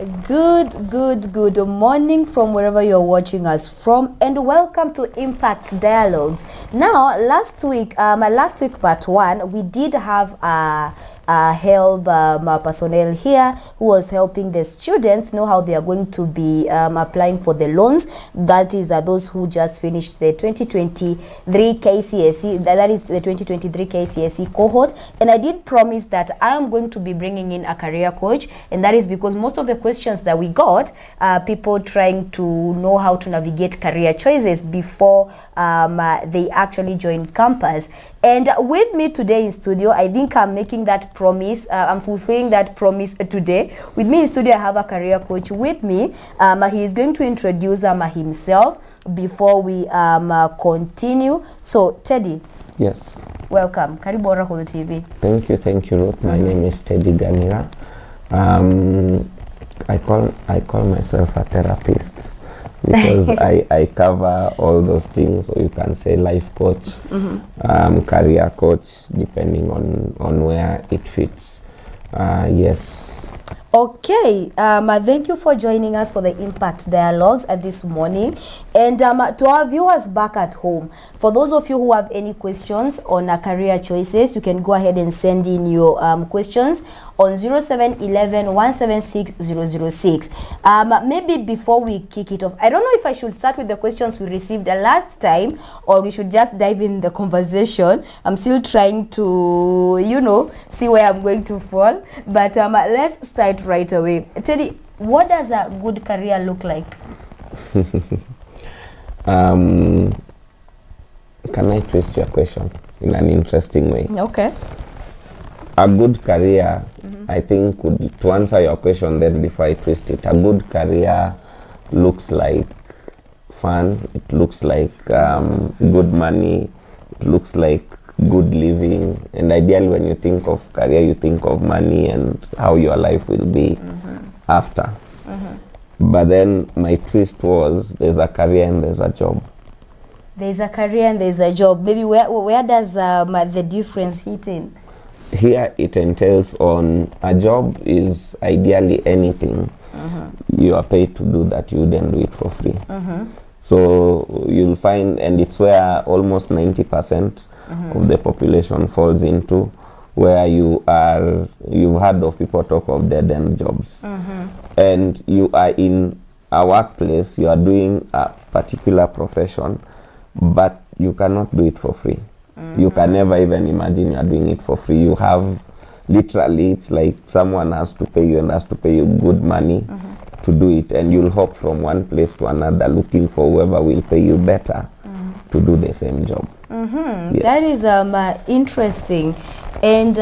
Good morning from wherever you're watching us from, and welcome to Impact Dialogues. Now, last week part one, we did have help personnel here who was helping the students know how they are going to be applying for the loans. That is those who just finished the 2023 KCSE, that is the 2023 KCSE cohort. And I did promise that I am going to be bringing in a career coach, and that is because most of the questions that we got, people trying to know how to navigate career choices before they actually join campus. And with me today in studio, I think I'm making that promise. I'm fulfilling that promise today. With me in studio, I have a career coach with me. He is going to introduce himself before we continue. So, Teddy. Yes. Welcome. Karibu Oracle TV. Thank you, Ruth. My name is Teddy Ganira. I call myself a therapist because I cover all those things, or you can say life coach, career coach, depending on where it fits. Yes. Okay, thank you for joining us for the Impact Dialogues this morning. And to our viewers back at home, for those of you who have any questions on career choices, you can go ahead and send in your questions on 0711 176 006. Maybe before we kick it off, I don't know if I should start with the questions we received last time, or we should just dive in the conversation. I'm still trying to, see where I'm going to fall. But let's start right away. Teddy, what does a good career look like? Can I twist your question in an interesting way? Okay. A good career, I think, to answer your question then before I twist it, a good career looks like fun, it looks like good money, it looks like good living, and ideally when you think of career, you think of money and how your life will be after. But then my twist was, there's a career and there's a job. There's a career and there's a job. Maybe where does the difference hit in? Here it entails on a job is ideally anything you are paid to do that, you wouldn't do it for free. So you'll find, and it's where almost 90% of the population falls into, where you've heard of people talk of dead-end jobs. And you are in a workplace, you are doing a particular profession, but you cannot do it for free. You can never even imagine you are doing it for free. You have, literally, it's like someone has to pay you and has to pay you good money to do it, and you'll hop from one place to another looking for whoever will pay you better to do the same job. Yes. That is interesting. And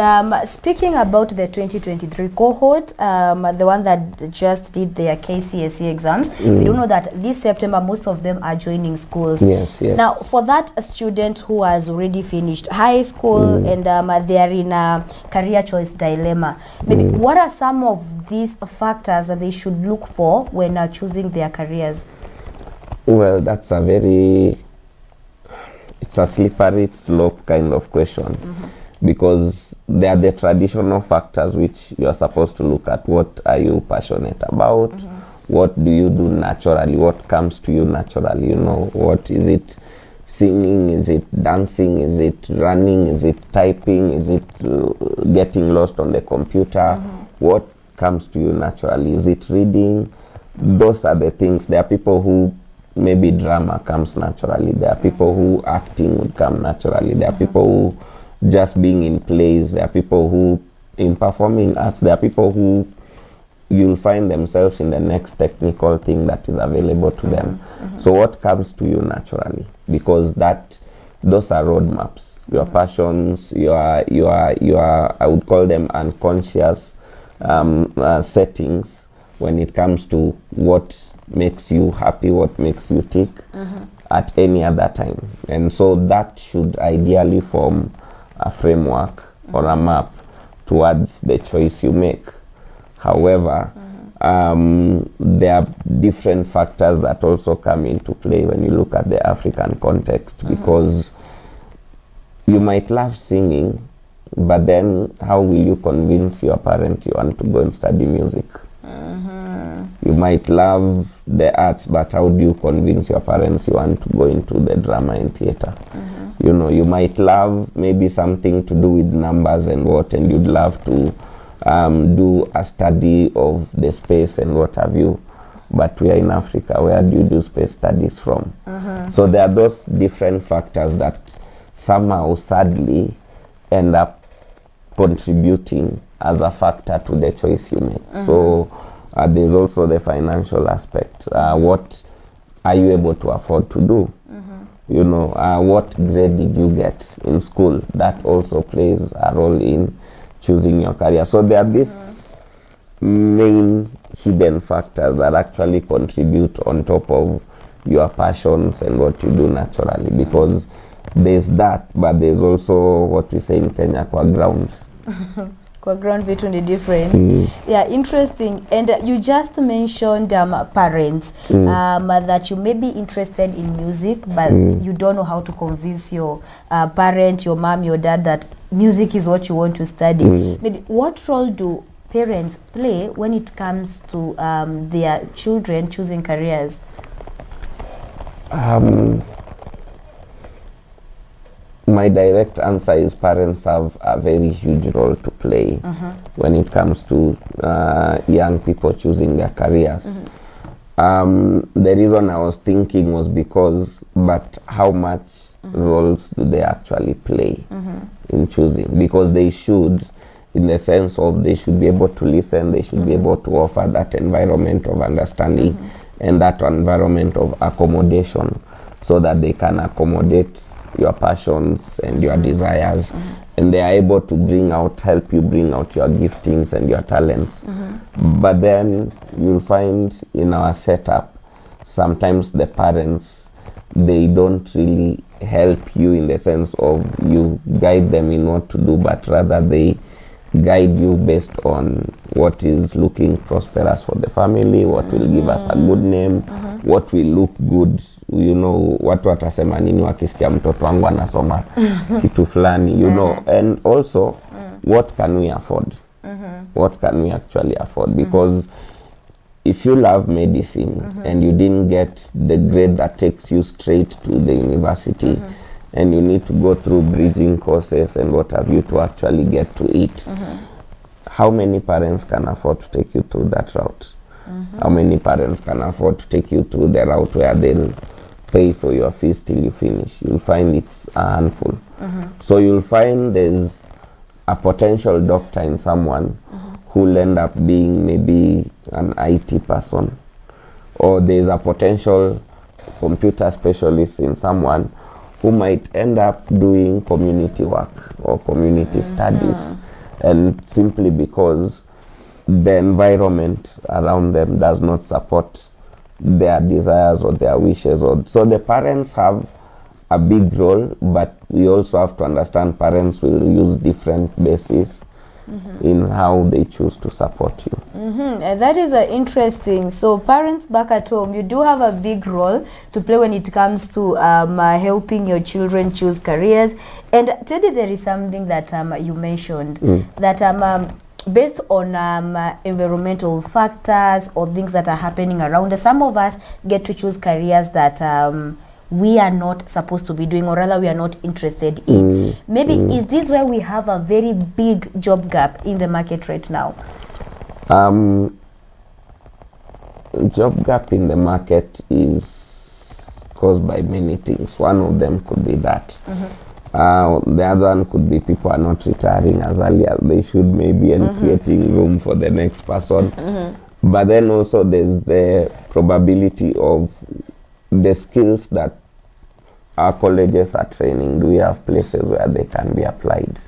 speaking about the 2023 cohort, the one that just did their KCSE exams, we do know that this September most of them are joining schools. Yes. Now, for that student who has already finished high school and they are in a career choice dilemma, maybe what are some of these factors that they should look for when choosing their careers? Well, that's it's a slippery slope kind of question, because they are the traditional factors which you are supposed to look at. What are you passionate about? What do you do naturally? What comes to you naturally? What is it? Singing? Is it dancing? Is it running? Is it typing? Is it getting lost on the computer? What comes to you naturally? Is it reading? Those are the things. There are people who maybe drama comes naturally. There are people who acting would come naturally. There are people who just being in plays. There are people who in performing arts. There are people who you'll find themselves in the next technical thing that is available to them. So what comes to you naturally? Because those are roadmaps. Your passions, your I would call them unconscious settings when it comes to what makes you happy, what makes you tick at any other time. And so that should ideally form a framework or a map towards the choice you make. However, there are different factors that also come into play when you look at the African context, because you might love singing, but then how will you convince your parent you want to go and study music? You might love the arts, but how do you convince your parents you want to go into the drama and theater? You know, you might love maybe something to do with numbers and what, and you'd love to do a study of the space and what have you. But we are in Africa. Where do you do space studies from? So there are those different factors that somehow, sadly, end up contributing as a factor to the choice you make. So there's also the financial aspect. What are you able to afford to do? You know, what grade did you get in school? That also plays a role in choosing your career. So there are these main hidden factors that actually contribute on top of your passions and what you do naturally, because there's that, but there's also what we say in Kenya, kwa ground. Kwa ground between the difference. Yeah, interesting. And you just mentioned parents, that you may be interested in music, but you don't know how to convince your parent, your mom, your dad that music is what you want to study. Maybe what role do parents play when it comes to their children choosing careers? My direct answer is parents have a very huge role to play when it comes to young people choosing their careers. The reason I was thinking was because, but how much roles do they actually play in choosing? Because they should, in the sense of they should be able to listen, they should be able to offer that environment of understanding and that environment of accommodation, so that they can accommodate your passions and your desires, and they are able to help you bring out your giftings and your talents. But then you'll find in our setup, sometimes the parents, they don't really help you in the sense of you guide them in what to do, but rather they guide you based on what is looking prosperous for the family, what will give us a good name, what will look good. You know, watu watasema nini wakisikia mtoto wangu anasoma kitu fulani, you know, and also what can we afford? What can we actually afford? Because if you love medicine and you didn't get the grade that takes you straight to the university, and you need to go through bridging courses and what have you to actually get to it, how many parents can afford to take you through that route? How many parents can afford to take you through the route where they'll pay for your fees till you finish? You'll find it's a handful. So you'll find there's a potential doctor in someone who'll end up being maybe an IT person, or there's a potential computer specialist in someone who might end up doing community work or community studies, and simply because the environment around them does not support their desires or their wishes. So the parents have a big role, but we also have to understand parents will use different bases in how they choose to support you. And that is interesting. So parents back at home, you do have a big role to play when it comes to helping your children choose careers. And Teddy, there is something that you mentioned, that based on environmental factors or things that are happening around us, some of us get to choose careers that we are not supposed to be doing, or rather we are not interested in. Maybe is this where we have a very big job gap in the market right now? Job gap in the market is caused by many things. One of them could be that. The other one could be people are not retiring as early as they should, maybe, and creating room for the next person. But then also there's the probability of the skills that our colleges are training. Do we have places where they can be applied?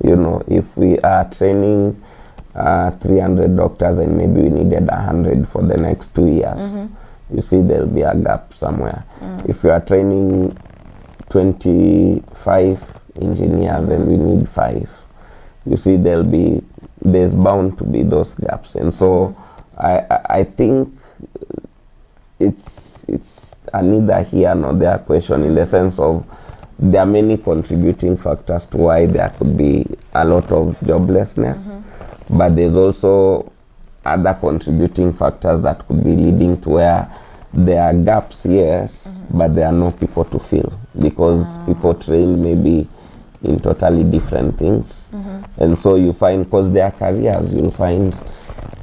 You know, if we are training 300 doctors and maybe we needed 100 for the next 2 years, you see there'll be a gap somewhere. If we are training 25 engineers and we need 5, you see there's bound to be those gaps. And so I think it's a neither here nor there question, in the sense of there are many contributing factors to why there could be a lot of joblessness, but there's also other contributing factors that could be leading to where there are gaps, yes, but there are no people to fill because people train maybe in totally different things. And so you find, because there are careers, you'll find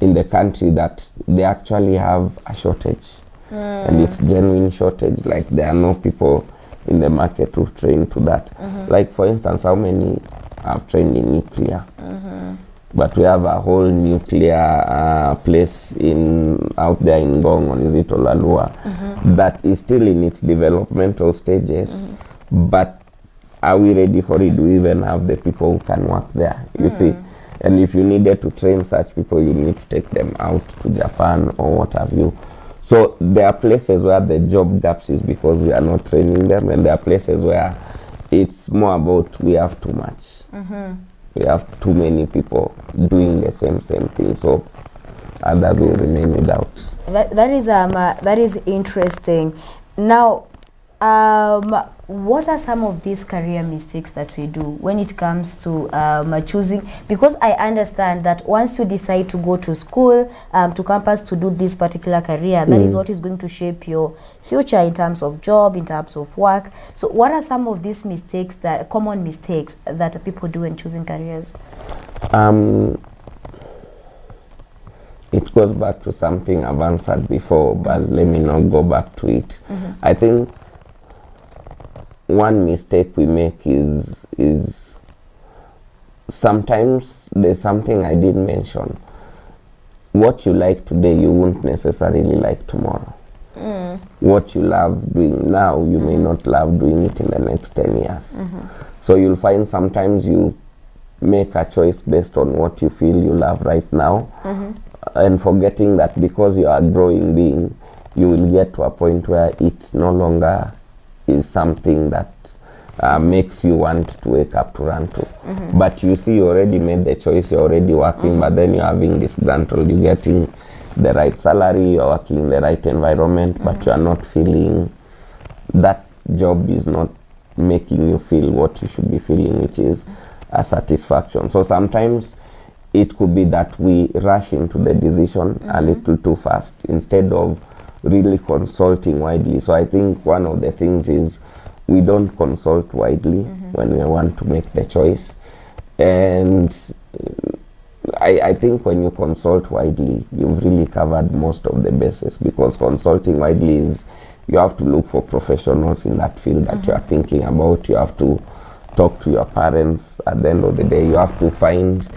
in the country that they actually have a shortage. And it's genuine shortage, like there are no people in the market who've trained to that. Like for instance, how many have trained in nuclear? But we have a whole nuclear place out there in Ngong, is it Olalua, that is still in its developmental stages. But are we ready for it? Do we even have the people who can work there? You see? And if you needed to train such people, you need to take them out to Japan or what have you. So there are places where the job gaps is because we are not training them, and there are places where it's more about we have too much. We have too many people doing the same thing, so others will remain without. That is interesting. Now, what are some of these career mistakes that we do when it comes to choosing? Because I understand that once you decide to go to school, to campus to do this particular career, that is what is going to shape your future in terms of job, in terms of work. So what are some of these mistakes, that common mistakes that people do when choosing careers? It goes back to something I've answered before, but let me not go back to it. I think one mistake we make is sometimes there's something I didn't mention. What you like today, you won't necessarily like tomorrow. What you love doing now, you may not love doing it in the next 10 years. So you'll find sometimes you make a choice based on what you feel you love right now, and forgetting that because you are a growing being, you will get to a point where it no longer is something that makes you want to wake up to run to. But you see, you already made the choice, you're already working, but then you're having disgruntled, you're getting the right salary, you're working in the right environment, but you are not feeling, that job is not making you feel what you should be feeling, which is a satisfaction. So sometimes it could be that we rush into the decision a little too fast instead of really consulting widely. So I think one of the things is we don't consult widely when we want to make the choice. And I think when you consult widely, you've really covered most of the bases, because consulting widely is you have to look for professionals in that field that you are thinking about. You have to talk to your parents. At the end of the day, you have to find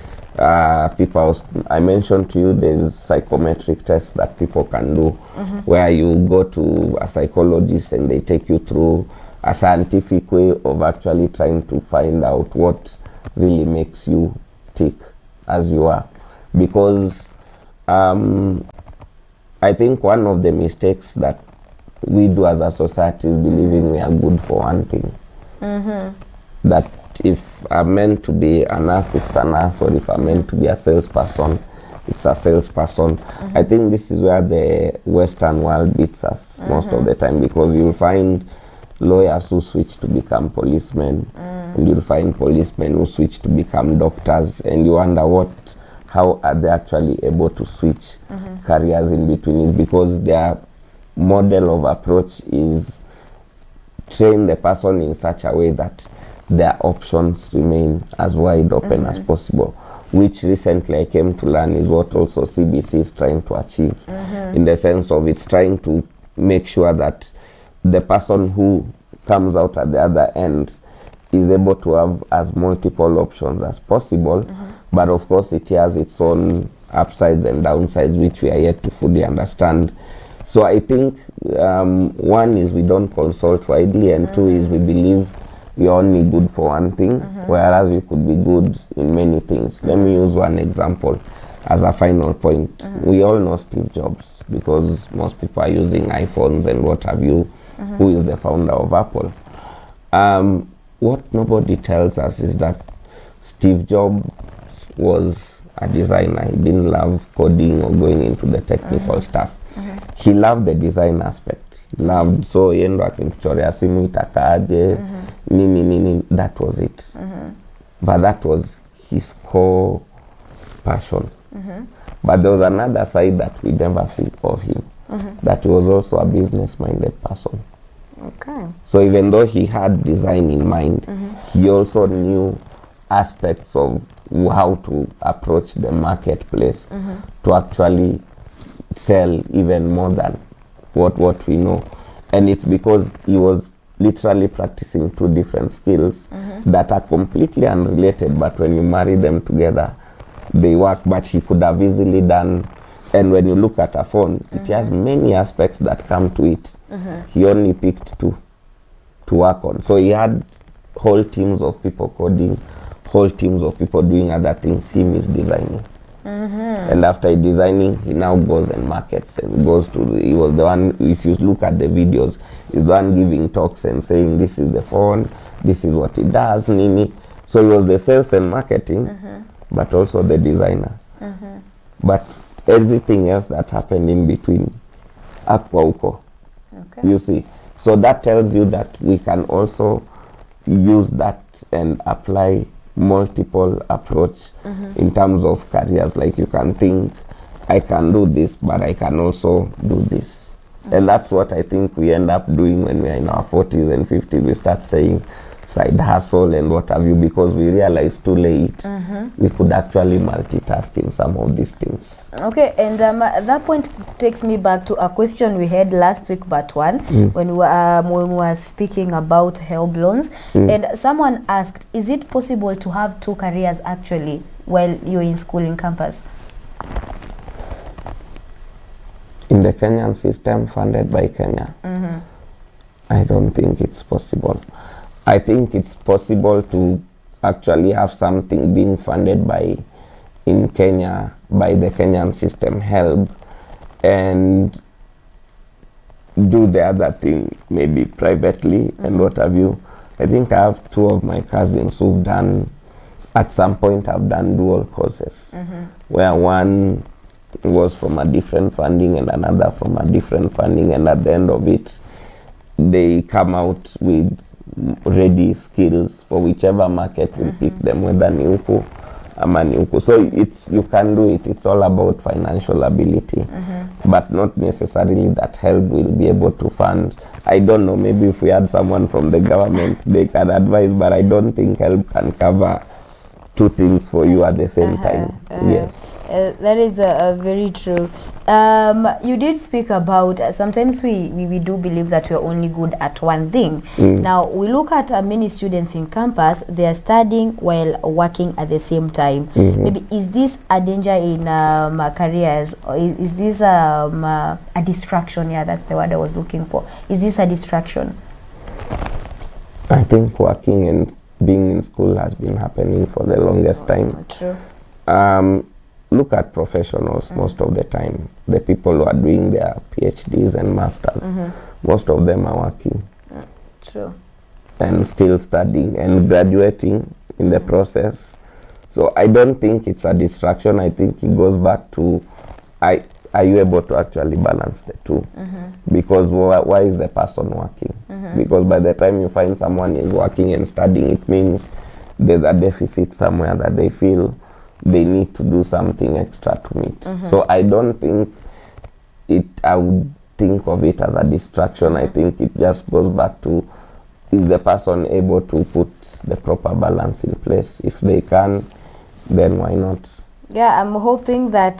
people. I mentioned to you there's psychometric tests that people can do, where you go to a psychologist and they take you through a scientific way of actually trying to find out what really makes you tick as you are. Because I think one of the mistakes that we do as a society is believing we are good for one thing. That if I'm meant to be a nurse, it's a nurse, or if I'm meant to be a salesperson, it's a salesperson. I think this is where the Western world beats us most of the time, because you'll find lawyers who switch to become policemen, and you'll find policemen who switch to become doctors, and you wonder how are they actually able to switch careers in between. Is because their model of approach is train the person in such a way that their options remain as wide open as possible, which recently I came to learn is what also CBC is trying to achieve, in the sense of it's trying to make sure that the person who comes out at the other end is able to have as multiple options as possible, but of course it has its own upsides and downsides, which we are yet to fully understand. So I think one is we don't consult widely, and two is we believe you're only good for one thing, whereas you could be good in many things. Let me use one example as a final point. We all know Steve Jobs, because most people are using iPhones and what have you, who is the founder of Apple. What nobody tells us is that Steve Jobs was a designer. He didn't love coding or going into the technical stuff. He loved the design aspect. He loved, so yendo akimchorea simu itakaje, nini, that was it. But that was his core passion. But there was another side that we never see of him, that he was also a business-minded person. Okay. So even though he had design in mind, he also knew aspects of how to approach the marketplace to actually sell even more than what we know. And it's because he was literally practicing two different skills that are completely unrelated, but when you marry them together, they work. But he could have easily done, and when you look at a phone, it has many aspects that come to it. He only picked two to work on. So he had whole teams of people coding, whole teams of people doing other things. Him is designing. And after designing, he now goes and markets and goes to he was the one, if you look at the videos, he's the one giving talks and saying this is the phone, this is what it does, nini. So he was the sales and marketing, but also the designer. But everything else that happened in between, akwa uko. Okay. You see, so that tells you that we can also use that and apply multiple approach in terms of careers. Like you can think, I can do this, but I can also do this. And that's what I think we end up doing when we're in our 40s and 50s. We start saying side hustle and what have you, because we realize too late we could actually multitask in some of these things. Okay, and that point takes me back to a question we had last week, part one, when we were speaking about help loans. And someone asked, is it possible to have two careers actually while you're in school in campus? In the Kenyan system funded by Kenya, I don't think it's possible. I think it's possible to actually have something being funded by, in Kenya, by the Kenyan system, help, and do the other thing maybe privately and what have you. I think I have two of my cousins who've done, at some point have done dual courses, where one was from a different funding and another from a different funding, and at the end of it, they come out with ready skills for whichever market will pick them, whether ni huku ama ni huku. So it's, you can do it. It's all about financial ability, but not necessarily that help will be able to fund. I don't know, maybe if we had someone from the government, they can advise, but I don't think help can cover two things for you at the same time. Yes. That is very true. You did speak about sometimes we do believe that we're only good at one thing. Now we look at many students in campus, they are studying while working at the same time. Maybe is this a danger in careers, or is this a distraction? Yeah, that's the word I was looking for. Is this a distraction? I think working and being in school has been happening for the longest time. True. Look at professionals most of the time. The people who are doing their PhDs and masters, most of them are working. True. And still studying and graduating in the process. So I don't think it's a distraction. I think it goes back to, are you able to actually balance the two? Because why is the person working? Because by the time you find someone is working and studying, it means there's a deficit somewhere that they feel they need to do something extra to meet. So I don't think I would think of it as a distraction. I think it just goes back to, is the person able to put the proper balance in place? If they can, then why not? Yeah, I'm hoping that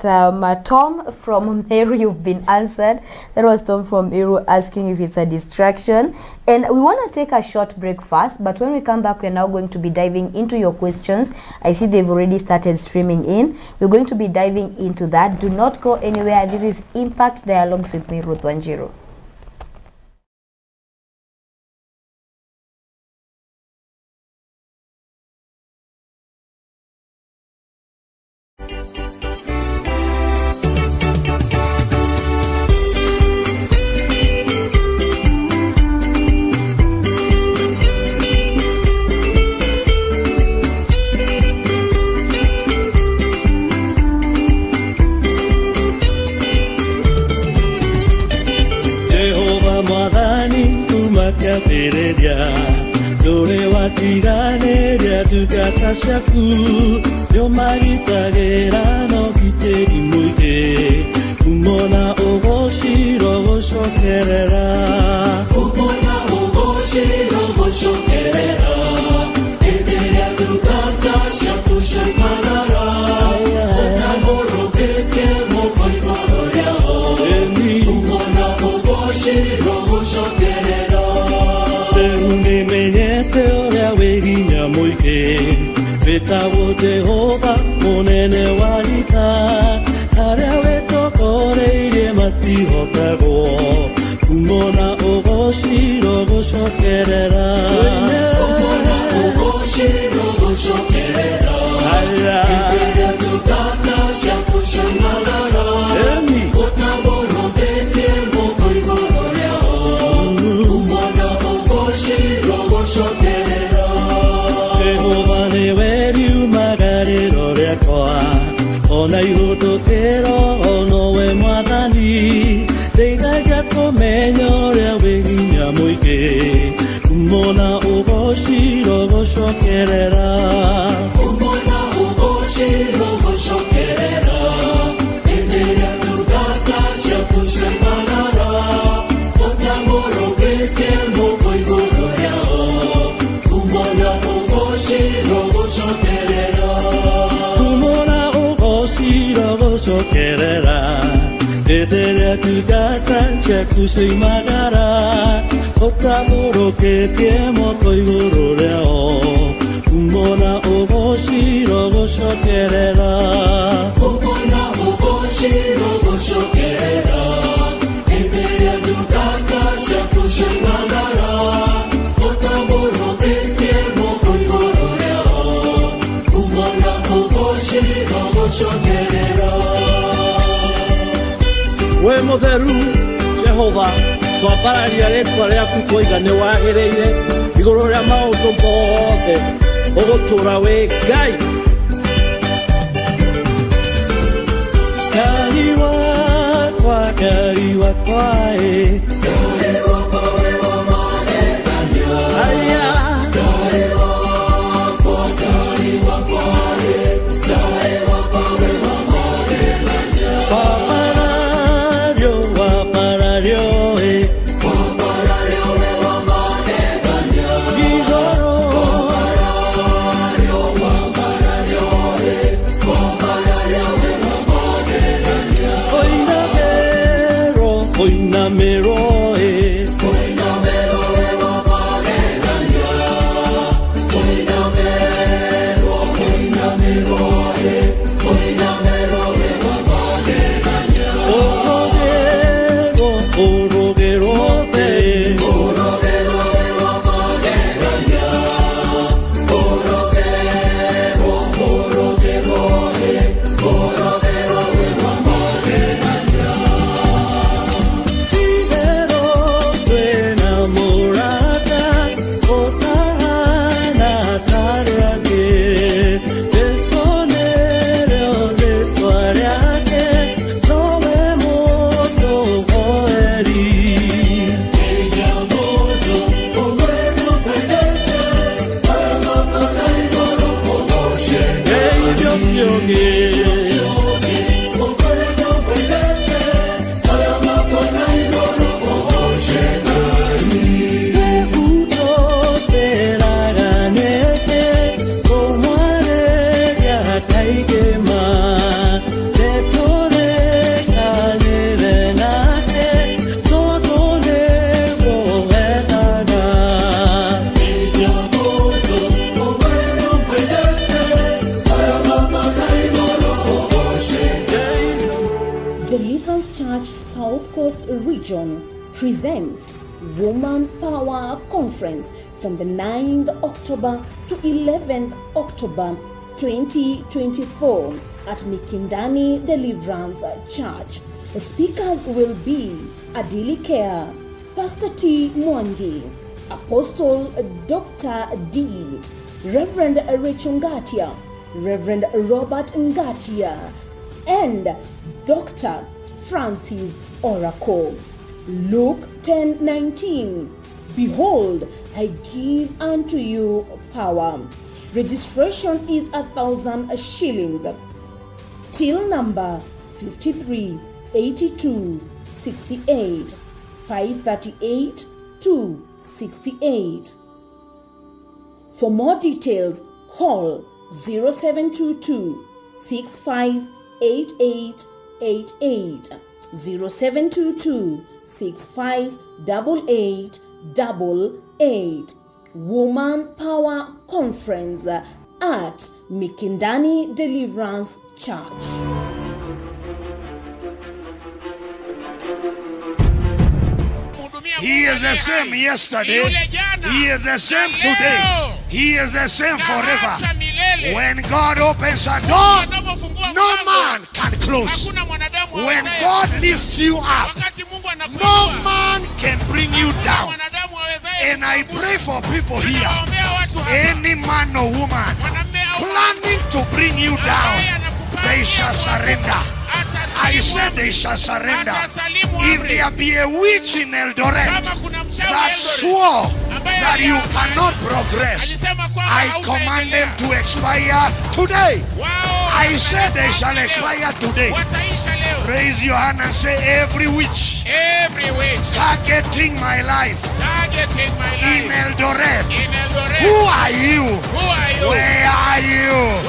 Tom from Meru, you've been answered. That was Tom from Meru asking if it's a distraction. And we want to take a short break first, but when we come back, we're now going to be diving into your questions. I see they've already started streaming in. We're going to be diving into that. Do not go anywhere. This is Impact Dialogues with me, Ruth Wanjiru. Dore watigane ria tukata shaku yo marita gera hotago Kumona ogoshiro go shokerera Kumona ogoshiro go shokerera Aya Ipere tukata shaku shamalara Emi Otaboro bete moko igoroya Kumona ogoshiro go shokerera Jehova ne weri magarero rekoa Ona ihoto kero ono we mwadani Teitaga komenyo rea weginya moike Kumona ugoshiro go shokerera Kumona ugoshiro go shokerera Enderea tugata shaku shamanara Otamoro bete moko igoroya Kumona ugoshiro go shokerera Kumona ugoshiro go shokerera Enderea tugata shaku shamanara Otamoro bete moko igoroya Kumona ugoshiro go shokerera Kumona ugoshiro go shokerera Enderea tugata shaku shamanara Otamoro bete moko igoroya Kumona ugoshiro go shokerera We mutheru Jehova twambararia rĩtwa rĩaku twaigane wagĩrĩire igũrũ rĩa maũndũ mothe ũgũtũũra wĩ Ngai Ngai wakwa Ngai wakwa Ngai wakwa we wa magegania Aya Ngai wakwa Ngai wakwa Ngai wakwa we wa magegania Waparario waparario presents Woman Power Conference from the 9th October to 11th October 2024 at Mikindani Deliverance Church. The speakers will be Adili Care, Pastor T. Mwangi, Apostle Dr. D, Reverend Rachel Ngatia, Reverend Robert Ngatia, and Dr. Francis Oracle. Luke 10:19. Behold, I give unto you power. Registration is 1,000 shillings. Till number 538268 538 268. For more details, call 0722 658888 0722 658888. Woman Power Conference at Mikindani Deliverance Church. He is the same yesterday. He is the same today. He is the same forever. When God opens a door, no man can close. When God lifts you up, no man can bring you down. And I pray for people here, any man or woman planning to bring you down, they shall surrender. I said they shall surrender. If there be a witch in Eldoret that swore that you cannot progress, I command them to expire today. I said they shall expire today. Raise your hand and say, every witch targeting my life in Eldoret, who are you? Where are you?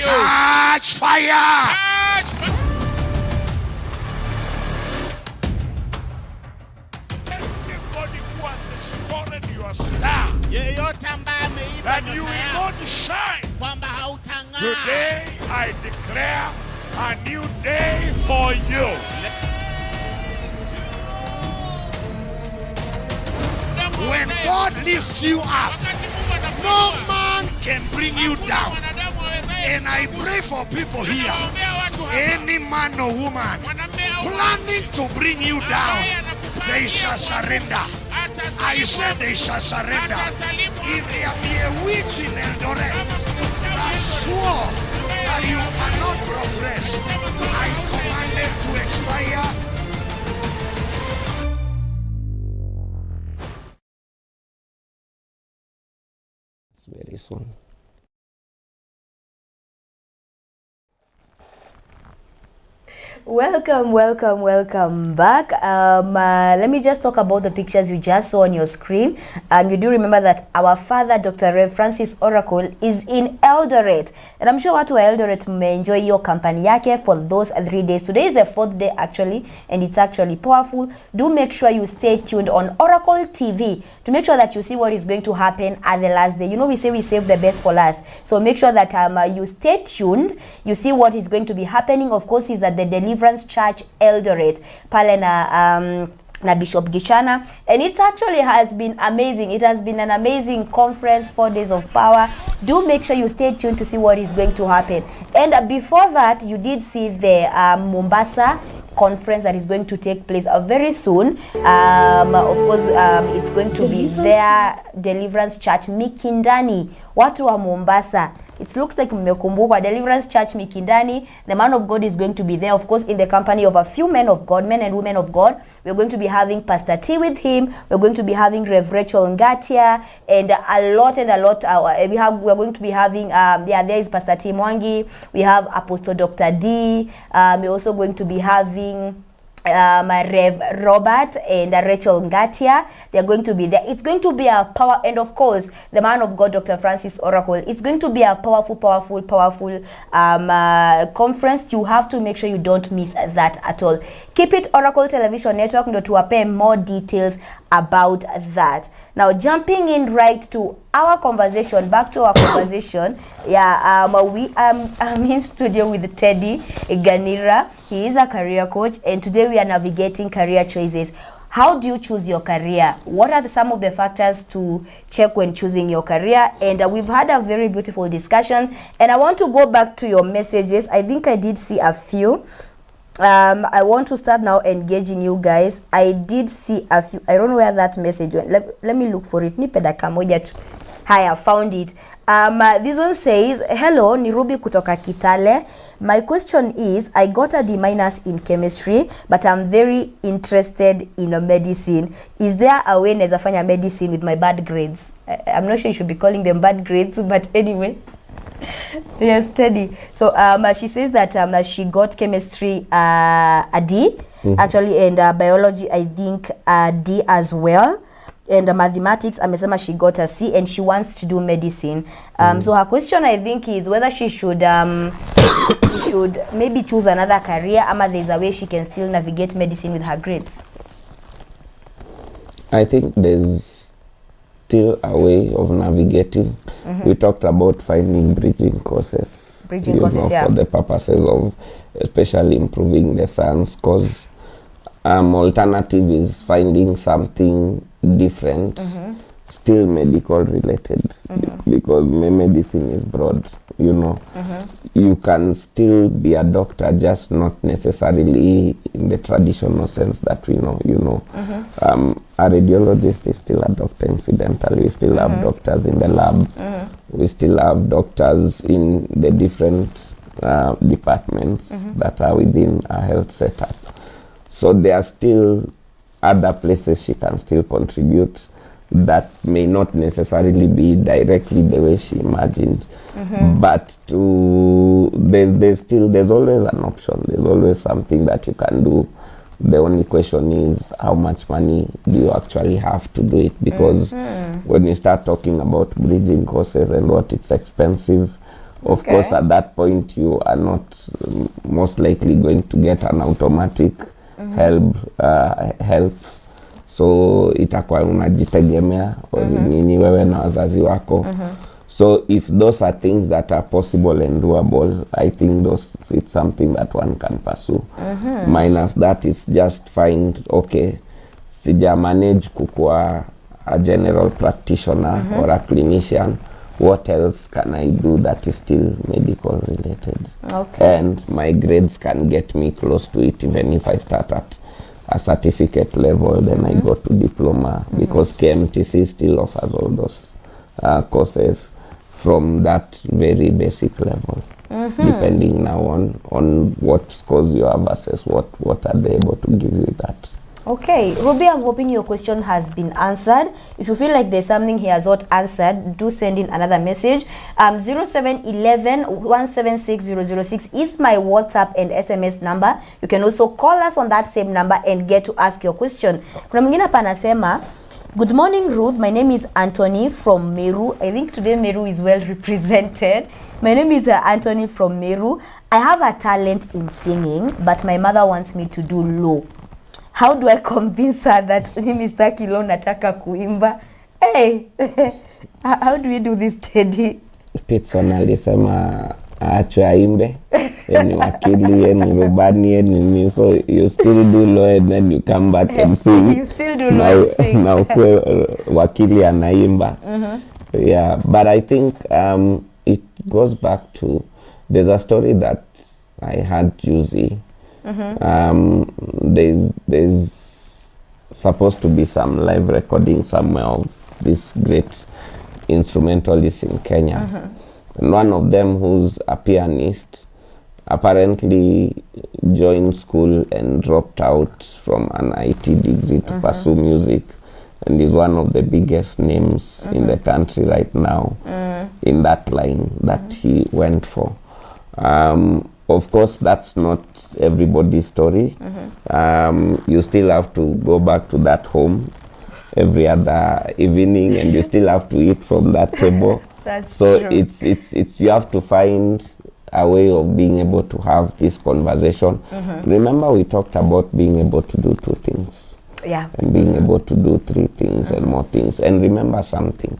Catch fire! Star, that you will not shine. Today I declare a new day for you. When God lifts you up, no man can bring you down. And I pray for people here, any man or woman planning to bring you down, they shall surrender. I said they shall surrender. If there be a witch in Eldoret that swore that you cannot progress, I command them to expire. It's very soon. Welcome back. Let me just talk about the pictures you just saw on your screen. You do remember that our father, Dr. Rev Francis Oracle, is in Eldoret, and I'm sure watu wa Eldoret may enjoy your company yake for those 3 days. Today is the 4th day actually, and it's actually powerful. Do make sure you stay tuned on Oracle TV to make sure that you see what is going to happen at the last day. You know, we say we save the best for last, so make sure that you stay tuned. You see what is going to be happening. Of course, is at the Deliverance Church Eldoret pale na Bishop Gichana, and it actually has been amazing. It has been an amazing conference, 4 days of power. Do make sure you stay tuned to see what is going to happen. And before that, you did see the Mombasa conference that is going to take place very soon. Of course, it's going to be their Deliverance Church Mikindani, watu wa Mombasa. It looks like mmekumbukwa, Deliverance Church Mikindani. The man of God is going to be there, of course, in the company of a few men of God, men and women of God. We're going to be having Pastor T with him. We're going to be having Rev Rachel Ngatia, and a lot. We're going to be having there is Pastor T Mwangi. We have Apostle Dr. D. We're also going to be having Rev Robert and Rachel Ngatia. They're going to be there. It's going to be a power, and of course the man of God, Dr. Francis Oracle. It's going to be a powerful conference. You have to make sure you don't miss that at all. Keep it Oracle Television Network ndo tuwape more details about that. Now jumping in right to our conversation, back to our conversation. I'm in studio with Teddy Ganira. He is a career coach, and today we are navigating career choices. How do you choose your career? What are some of the factors to check when choosing your career? And we've had a very beautiful discussion, and I want to go back to your messages. I think I did see a few. I want to start now engaging you guys. I did see a few. I don't know where that message went. Let me look for it. Nipe dakika moja tu. Hi, I found it. This one says, hello, ni Ruby kutoka Kitale. My question is, I got a D- in chemistry, but I'm very interested in medicine. Is there a way naweza fanya medicine with my bad grades? I'm not sure you should be calling them bad grades, but anyway. Yes, Teddy. So she says that she got chemistry a D, actually, and biology, I think, a D as well. And mathematics, amesema she got a C, and she wants to do medicine. So her question, I think, is whether she should maybe choose another career, ama there's a way she can still navigate medicine with her grades. I think there's still a way of navigating. We talked about finding bridging courses. Bridging courses, yeah. For the purposes of especially improving the science, because alternative is finding something different, still medical related, because medicine is broad, you know. You can still be a doctor, just not necessarily in the traditional sense that we know, you know. A radiologist is still a doctor incidentally. We still have doctors in the lab. We still have doctors in the different departments that are within a health setup. So there are still other places she can still contribute that may not necessarily be directly the way she imagined, but there's always an option. There's always something that you can do. The only question is how much money do you actually have to do it, because when you start talking about bridging courses and what, it's expensive. Of course, at that point you are not most likely going to get an automatic help. So itakuwa unajitegemea nini wewe na wazazi wako. So if those are things that are possible and doable, I think it's something that one can pursue. Minus that is just find, okay, sija manage kukua a general practitioner or a clinician, what else can I do that is still medical related? And my grades can get me close to it. Even if I start at a certificate level, then I go to diploma, because KMTC still offers all those courses from that very basic level, depending now on what scores you have versus what are they able to give you with that. Okay, Ruby, I'm hoping your question has been answered. If you feel like there's something he has not answered, do send in another message. 0711 176 006 is my WhatsApp and SMS number. You can also call us on that same number and get to ask your question. Kuna mwingine hapa anasema, good morning Ruth, my name is Anthony from Meru. I think today Meru is well represented. My name is Anthony from Meru. I have a talent in singing, but my mother wants me to do law. How do I convince her that mimi sitaki law, nataka kuimba? Hey, how do we do this, Teddy? Pitson alisema aachwe aimbe, ni wakili, ni rubani, ni so you still do law and then you come back and sing. You still do law and sing. Na ukwe wakili anaimba. Yeah, but I think it goes back to, there's a story that I had juicy. There's supposed to be some live recording somewhere of this great instrumentalist in Kenya. And one of them, who's a pianist, apparently joined school and dropped out from an IT degree to pursue music, and is one of the biggest names in the country right now in that line that he went for. Of course, that's not everybody's story. You still have to go back to that home every other evening, and you still have to eat from that table. That's so true. It's you have to find a way of being able to have this conversation. Remember, we talked about being able to do two things. Yeah. And being able to do three things and more things. And remember something.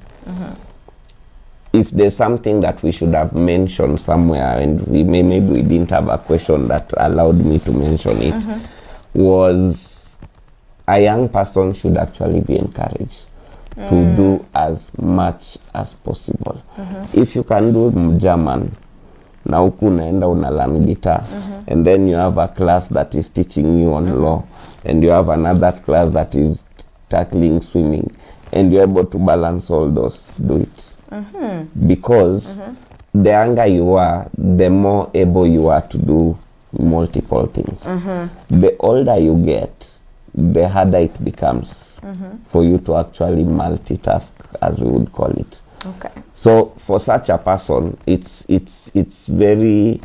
If there's something that we should have mentioned somewhere, and maybe we didn't have a question that allowed me to mention it, was a young person should actually be encouraged to do as much as possible. If you can do German, na huku unaenda unalan guitar, and then you have a class that is teaching you on law, and you have another class that is tackling swimming, and you're able to balance all those, do it. Because the younger you are, the more able you are to do multiple things. The older you get, the harder it becomes for you to actually multitask, as we would call it. Okay. So for such a person, it's very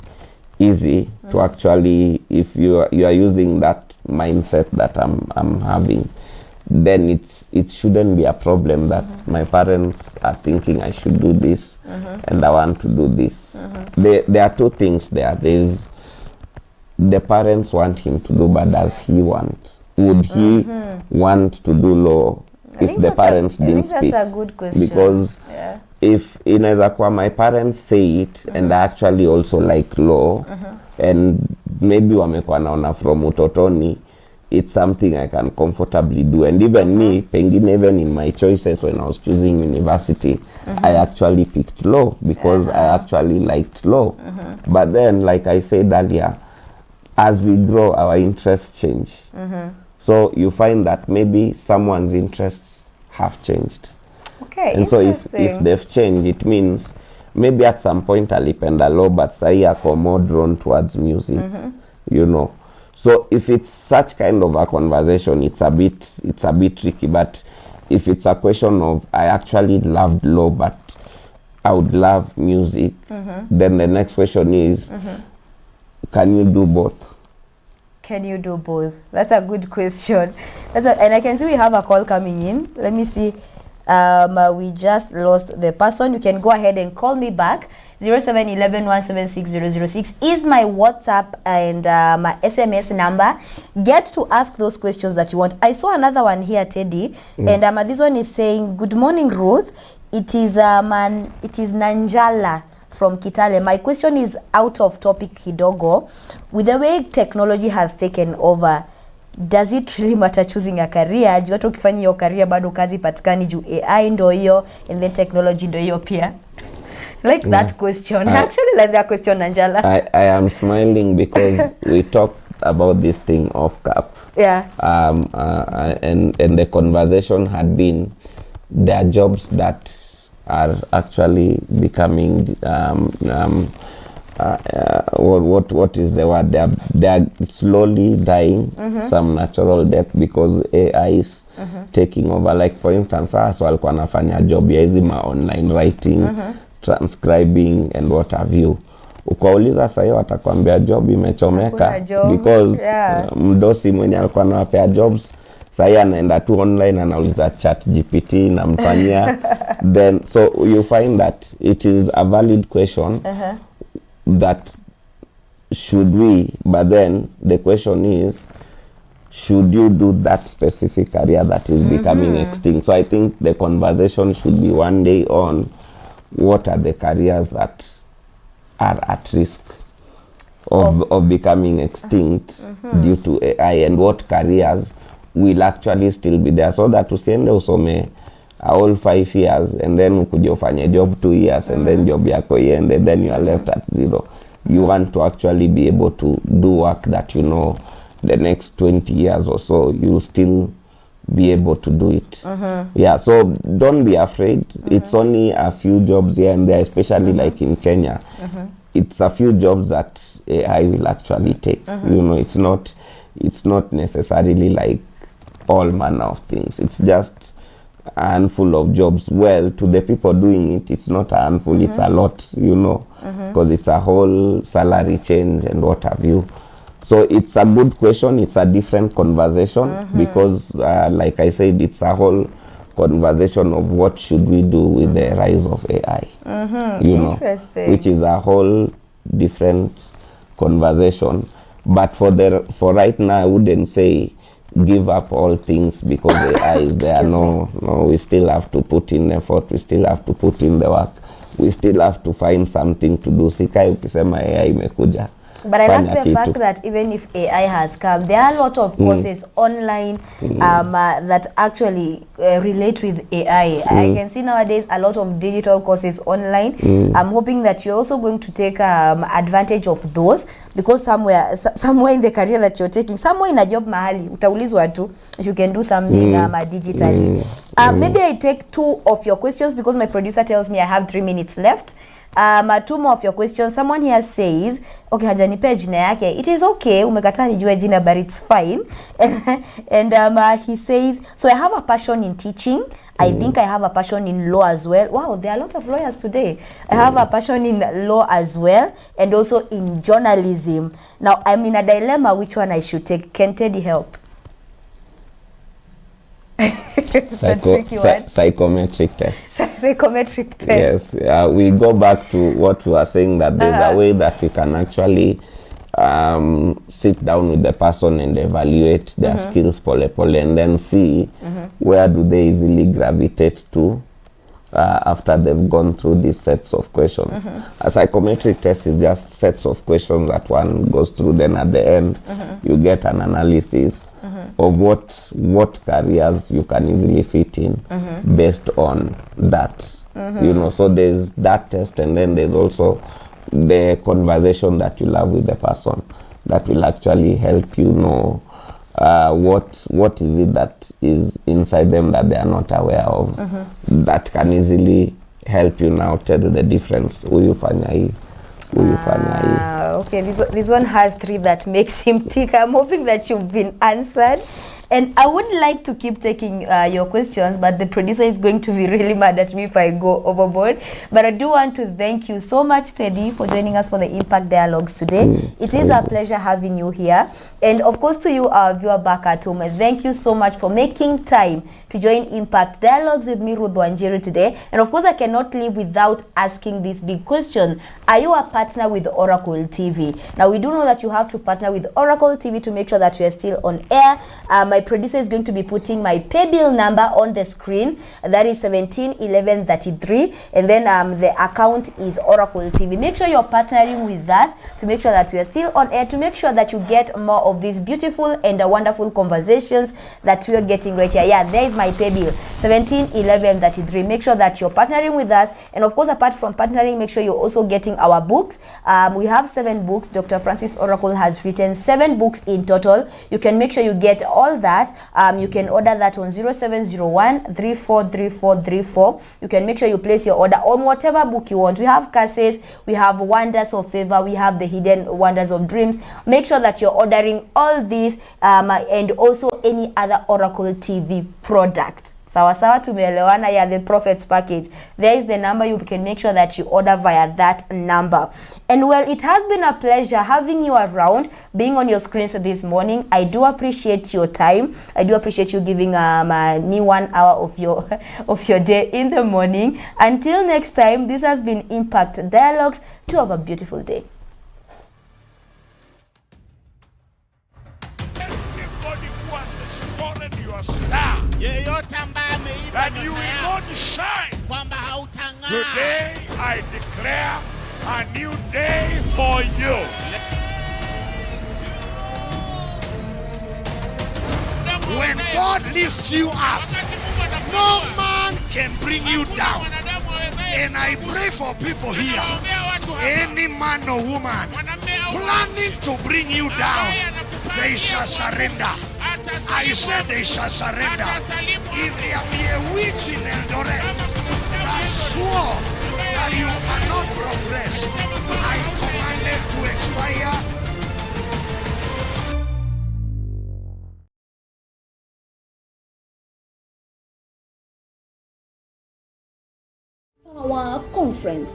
easy to actually, if you are using that mindset that I'm having, then it shouldn't be a problem that my parents are thinking I should do this and I want to do this. There are two things there. There's the parents want him to do, but does he want? Would he want to do law if the parents didn't speak? That's a good question. Because if inaweza kuwa my parents say it and I actually also like law, and maybe wamekuwa naona from utotoni, it's something I can comfortably do. And even me, pengine, even in my choices when I was choosing university, I actually picked law because I actually liked law. But then, like I said earlier, as we grow, our interests change. So you find that maybe someone's interests have changed. Okay, and so if they've changed, it means maybe at some point alipenda law, but sahi ako more drawn towards music, you know. So if it's such kind of a conversation, it's a bit tricky. But if it's a question of I actually loved law, but I would love music, then the next question is, can you do both? Can you do both? That's a good question. And I can see we have a call coming in. Let me see. We just lost the person. You can go ahead and call me back. 0711-176-006 is my WhatsApp and my SMS number. Get to ask those questions that you want. I saw another one here, Teddy, and this one is saying, "Good morning, Ruth. It is Nanjala from Kitale. My question is out of topic kidogo. With the way technology has taken over, does it really matter choosing a career? Juu hata ukifanya hiyo career bado kazi patikani juu AI ndo hiyo and then technology ndo hiyo pia." Like that question. I actually like that question, Anjala. I am smiling because we talked about this thing off cap. Yeah. And the conversation had been, there are jobs that are actually becoming what is the word? They are slowly dying, some natural death because AI is taking over. Like for instance, so walikuwa nafanya job ya hizi ma online writing, transcribing and what have you. Ukauliza sasa watakwambia job imechomeka because mdosi mwenye alikuwa anawapea jobs sasa anaenda tu online anauliza chat GPT na mfanyia. Then so you find that it is a valid question. That should we, but then the question is, should you do that specific career that is becoming extinct? So I think the conversation should be one day on what are the careers that are at risk of becoming extinct due to AI, and what careers will actually still be there, so that usiende usome all 5 years and then ukuje ufanye job 2 years and then job yako iende, then you are left at zero. You want to actually be able to do work that you know the next 20 years or so you'll still be able to do it. Yeah, so don't be afraid. It's only a few jobs here and there, especially like in Kenya. It's a few jobs that AI will actually take. You know, it's not necessarily like all manner of things. It's just a handful of jobs. Well, to the people doing it, it's not a handful, it's a lot, you know, because it's a whole salary change and what have you. So it's a good question. It's a different conversation because, like I said, it's a whole conversation of what should we do with the rise of AI. You know, which is a whole different conversation. But for right now, I wouldn't say give up all things because AI is there. No, we still have to put in effort. We still have to put in the work. We still have to find something to do. Sikai ukisema AI imekuja. But I like the fact that even if AI has come, there are a lot of courses online that actually relate with AI. I can see nowadays a lot of digital courses online. I'm hoping that you're also going to take advantage of those, because somewhere in the career that you're taking, somewhere in a job mahali, utaulizwa tu if you can do something digitally. Maybe I take 2 of your questions because my producer tells me I have 3 minutes left. 2 more of your questions. Someone here says, okay, hajanipea jina yake. It is okay, umekataa nijue jina, but it's fine. And he says, so I have a passion in teaching. I think I have a passion in law as well. Wow, there are a lot of lawyers today. I have a passion in law as well, and also in journalism. Now, I'm in a dilemma which one I should take. Can Teddy help? Psychometric tests. Psychometric tests. Yes, we go back to what we were saying, that there's a way that we can actually sit down with the person and evaluate their skills pole and then see where do they easily gravitate to after they've gone through these sets of questions. A psychometric test is just sets of questions that one goes through, then at the end you get an analysis what careers you can easily fit in based on that. You know, so there's that test, and then there's also the conversation that you'll have with the person that will actually help you know what is it that is inside them that they are not aware of, that can easily help you now tell you the difference. Okay, this one has 3 that makes him tick. I'm hoping that you've been answered. And I would like to keep taking your questions, but the producer is going to be really mad at me if I go overboard. But I do want to thank you so much, Teddy, for joining us for the Impact Dialogues today. It is a pleasure having you here. And of course, to you, our viewer back at home, thank you so much for making time to join Impact Dialogues with me, Ruth Wanjiru, today. And of course, I cannot leave without asking this big question. Are you a partner with Oracle TV? Now, we do know that you have to partner with Oracle TV to make sure that you are still on air. My producer is going to be putting my pay bill number on the screen. That is 171133, and then the account is Oracle TV. Make sure you're partnering with us to make sure that we are still on air, to make sure that you get more of these beautiful and wonderful conversations that we are getting right here. Yeah, there is my pay bill, 171133. Make sure that you're partnering with us, and of course, apart from partnering, make sure you're also getting our books. We have 7 books. Dr. Francis Oracle has written 7 books in total. You can make sure you get all that. You can order that on 0701 343434. You can make sure you place your order on whatever book you want. We have Curses, we have Wonders of Favor, we have the Hidden Wonders of Dreams. Make sure that you're ordering all these and also any other Oracle TV product. Sawa sawa, tumeelewana. Yeah, the Prophets package. There is the number. You can make sure that you order via that number. And well, it has been a pleasure having you around, being on your screens this morning. I do appreciate your time. I do appreciate you giving me 1 hour of your day in the morning. Until next time, this has been Impact Dialogues. To have a beautiful day. That you will not shine. Today I declare a new day for you. When God lifts you up, no man can bring you down. And I pray for people here, any man or woman planning to bring you down, they shall surrender. I said they shall surrender. If there be a witch in Eldoret that swore that you cannot progress, I command them to expire. Power Conference.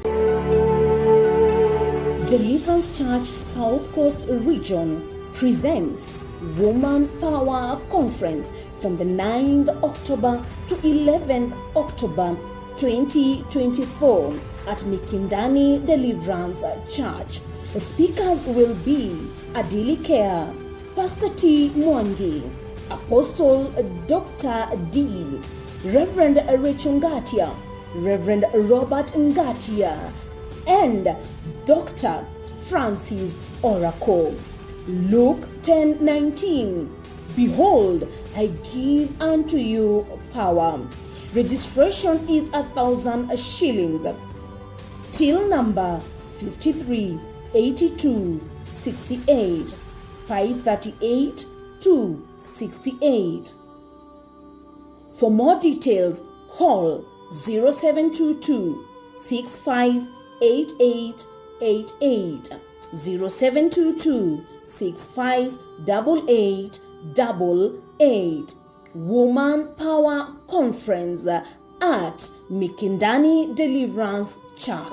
Deliverance Church South Coast Region presents Woman Power Conference from the 9th October to 11th October 2024 at Mikindani Deliverance Church. The speakers will be Adili Care, Pastor T. Mwangi, Apostle Dr. D, Reverend Rachel Ngatia, Reverend Robert Ngatia, and Dr. Francis Oracle. Luke 10:19. Behold, I give unto you power. Registration is 1,000 shillings. Till number 538268 538 268. For more details, call 0722 658888 0722 658888. Woman Power Conference at Mikindani Deliverance Church.